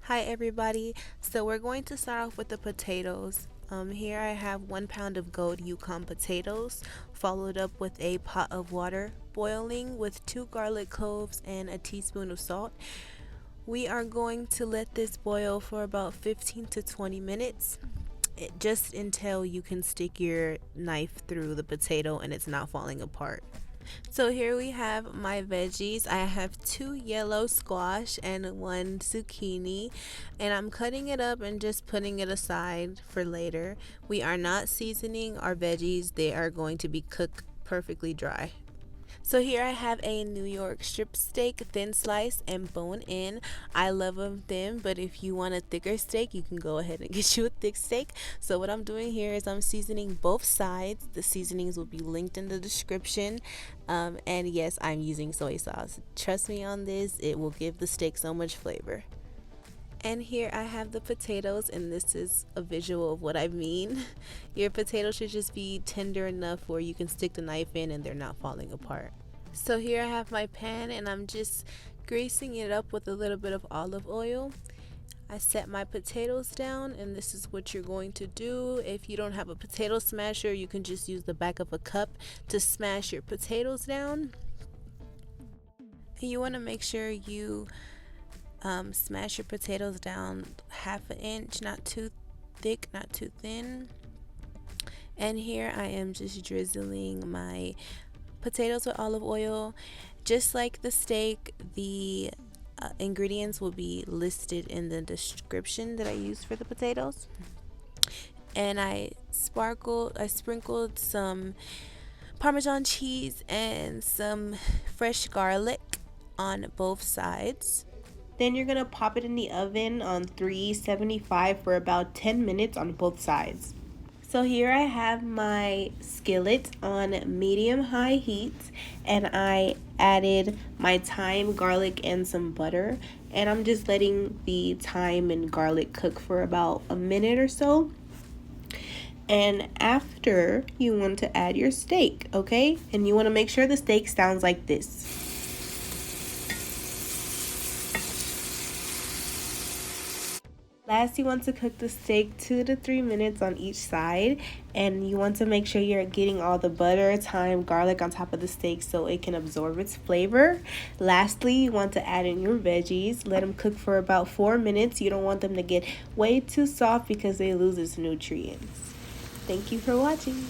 Hi everybody. So we're going to start off with the potatoes. Here I have 1 pound of gold Yukon potatoes, followed up with a pot of water boiling with 2 garlic cloves and a teaspoon of salt. We are going to let this boil for about 15 to 20 minutes, just until you can stick your knife through the potato and it's not falling apart. So here we have my veggies. I have 2 yellow squash and 1 zucchini, and I'm cutting it up and just putting it aside for later. We are not seasoning our veggies, they are going to be cooked perfectly dry. So here I have a New York strip steak, thin slice and bone in. I love them thin, but if you want a thicker steak, you can go ahead and get you a thick steak. So what I'm doing here is I'm seasoning both sides. The seasonings will be linked in the description. And yes, I'm using soy sauce. Trust me on this, it will give the steak so much flavor. And here I have the potatoes, and this is a visual of what I mean. Your potatoes should just be tender enough where you can stick the knife in and they're not falling apart. So here I have my pan, and I'm just greasing it up with a little bit of olive oil. I set my potatoes down, and this is what you're going to do. If you don't have a potato smasher, you can just use the back of a cup to smash your potatoes down. You want to make sure you smash your potatoes down 1/2 inch, not too thick, not too thin. And here I am just drizzling my potatoes with olive oil. Just like the steak, the ingredients will be listed in the description that I used for the potatoes. And I sprinkled some Parmesan cheese and some fresh garlic on both sides. Then you're going to pop it in the oven on 375 for about 10 minutes on both sides. So here I have my skillet on medium-high heat, and I added my thyme, garlic, and some butter. And I'm just letting the thyme and garlic cook for about a minute or so. And after, you want to add your steak, okay? And you want to make sure the steak sounds like this. Last, you want to cook the steak 2 to 3 minutes on each side, and you want to make sure you're getting all the butter, thyme, garlic on top of the steak so it can absorb its flavor. Lastly, you want to add in your veggies. Let them cook for about 4 minutes. You don't want them to get way too soft because they lose its nutrients. Thank you for watching.